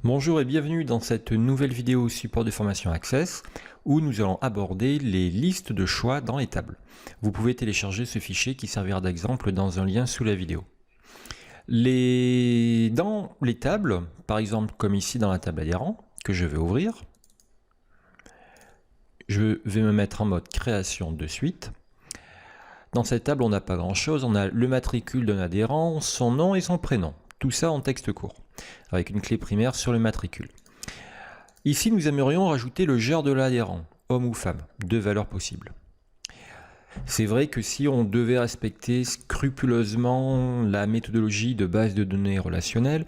Bonjour et bienvenue dans cette nouvelle vidéo support de formation Access où nous allons aborder les listes de choix dans les tables. Vous pouvez télécharger ce fichier qui servira d'exemple dans un lien sous la vidéo. Dans les tables, par exemple comme ici dans la table adhérent que je vais ouvrir, je vais me mettre en mode création de suite. Dans cette table, on n'a pas grand chose, on a le matricule d'un adhérent, son nom et son prénom. Tout ça en texte court, avec une clé primaire sur le matricule. Ici, nous aimerions rajouter le genre de l'adhérent, homme ou femme, deux valeurs possibles. C'est vrai que si on devait respecter scrupuleusement la méthodologie de base de données relationnelle,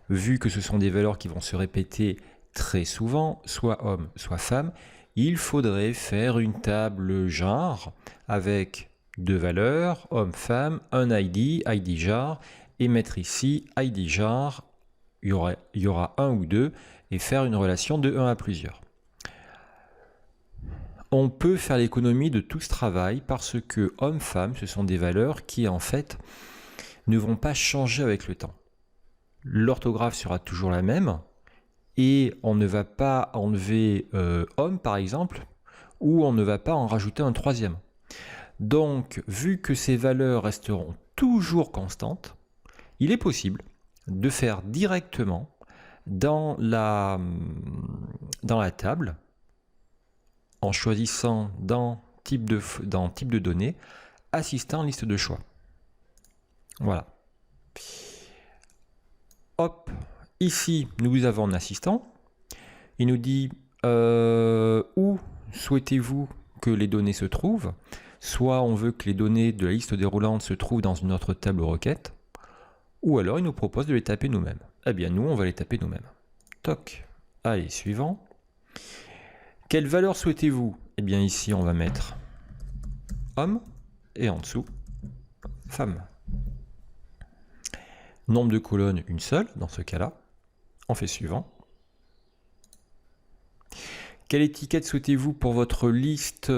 vu que ce sont des valeurs qui vont se répéter très souvent, soit homme, soit femme, il faudrait faire une table genre avec deux valeurs, homme, femme, un ID, ID jar, et mettre ici ID jar, il y aura un ou deux, et faire une relation de 1 à plusieurs. On peut faire l'économie de tout ce travail parce que homme-femme, ce sont des valeurs qui en fait ne vont pas changer avec le temps. L'orthographe sera toujours la même et on ne va pas enlever homme par exemple, ou on ne va pas en rajouter un troisième. Donc, vu que ces valeurs resteront toujours constantes, il est possible de faire directement dans la table, en choisissant dans type de données, assistant liste de choix. Voilà. Hop, ici nous avons un assistant. Il nous dit où souhaitez-vous que les données se trouvent. Soit on veut que les données de la liste déroulante se trouvent dans une autre table requête, ou alors il nous propose de les taper nous-mêmes. Eh bien nous, on va les taper nous-mêmes. Toc. Allez, suivant. Quelle valeur souhaitez-vous? Eh bien ici, on va mettre homme et en dessous, femme. Nombre de colonnes, une seule dans ce cas-là. On fait suivant. Quelle étiquette souhaitez-vous pour votre liste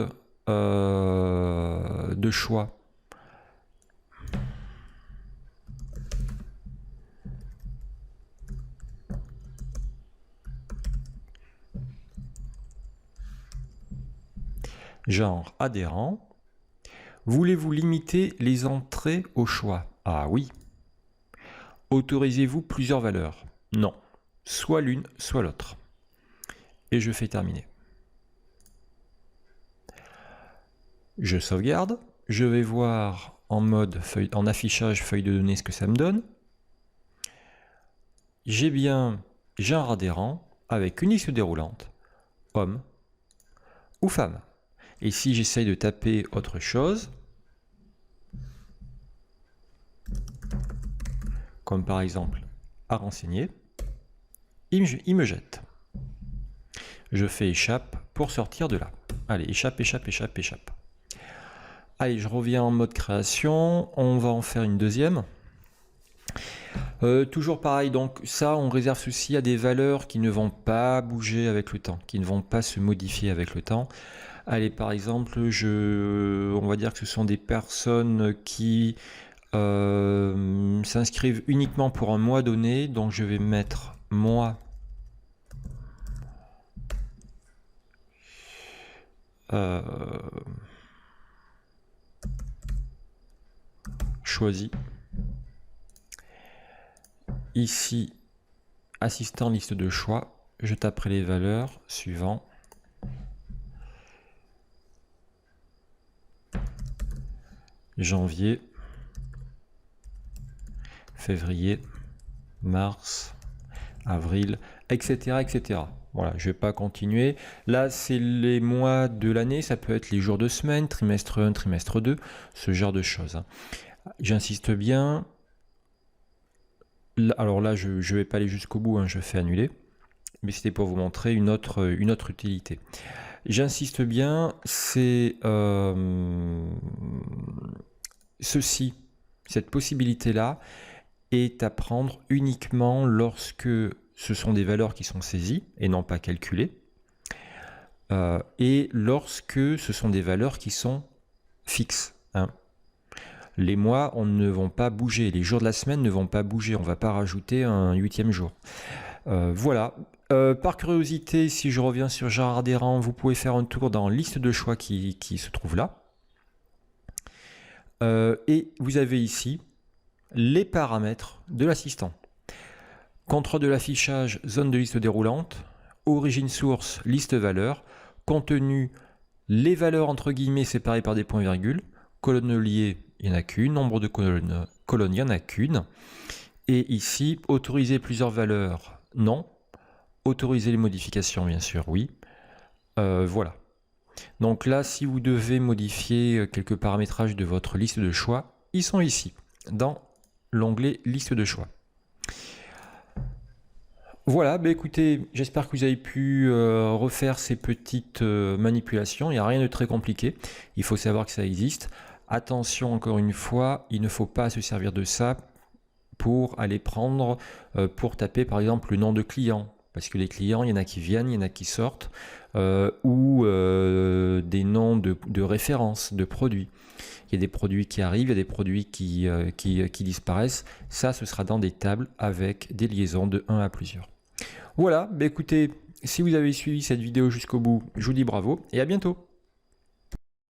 de choix? Genre adhérent. Voulez-vous limiter les entrées au choix? Ah oui. Autorisez-vous plusieurs valeurs? Non. Soit l'une, soit l'autre. Et je fais terminer. Je sauvegarde. Je vais voir en mode en affichage feuille de données ce que ça me donne. J'ai bien genre adhérent avec une liste déroulante, homme ou femme. Et si j'essaye de taper autre chose, comme par exemple à renseigner, il me jette. Je fais échappe pour sortir de là. Allez, échappe, échappe, échappe, échappe. Allez, je reviens en mode création. On va en faire une deuxième. Toujours pareil, donc ça, on réserve ceci à des valeurs qui ne vont pas bouger avec le temps, qui ne vont pas se modifier avec le temps. Allez, par exemple, on va dire que ce sont des personnes qui s'inscrivent uniquement pour un mois donné, donc je vais mettre mois choisi. Ici, assistant liste de choix, je taperai les valeurs, suivant. Janvier, février, mars, avril, etc. etc. Voilà, je ne vais pas continuer. Là, c'est les mois de l'année, ça peut être les jours de semaine, trimestre 1, trimestre 2, ce genre de choses. J'insiste bien. Alors là, je ne vais pas aller jusqu'au bout, hein, je fais annuler. Mais c'était pour vous montrer une autre utilité. J'insiste bien, c'est ceci, cette possibilité-là est à prendre uniquement lorsque ce sont des valeurs qui sont saisies et non pas calculées, et lorsque ce sont des valeurs qui sont fixes. Hein. Les mois ne vont pas bouger, les jours de la semaine ne vont pas bouger, on ne va pas rajouter un 8e jour. Voilà. Par curiosité, si je reviens sur Gérard Adhérent, vous pouvez faire un tour dans liste de choix qui se trouve là. Et vous avez ici les paramètres de l'assistant. Contrôle de l'affichage, zone de liste déroulante, origine source, liste valeur, contenu, les valeurs entre guillemets séparées par des points-virgules, colonne liée, il n'y en a qu'une, nombre de colonnes, il n'y en a qu'une. Et ici, autoriser plusieurs valeurs, non. Autoriser les modifications, bien sûr, oui. Voilà. Donc là, si vous devez modifier quelques paramétrages de votre liste de choix, ils sont ici, dans l'onglet liste de choix. Voilà, bah écoutez, j'espère que vous avez pu refaire ces petites manipulations. Il n'y a rien de très compliqué. Il faut savoir que ça existe. Attention, encore une fois, il ne faut pas se servir de ça pour aller prendre, pour taper par exemple le nom de client. Parce que les clients, il y en a qui viennent, il y en a qui sortent, ou des noms de références, de produits. Il y a des produits qui arrivent, il y a des produits qui disparaissent. Ça, ce sera dans des tables avec des liaisons de 1 à plusieurs. Voilà, bah écoutez, si vous avez suivi cette vidéo jusqu'au bout, je vous dis bravo et à bientôt.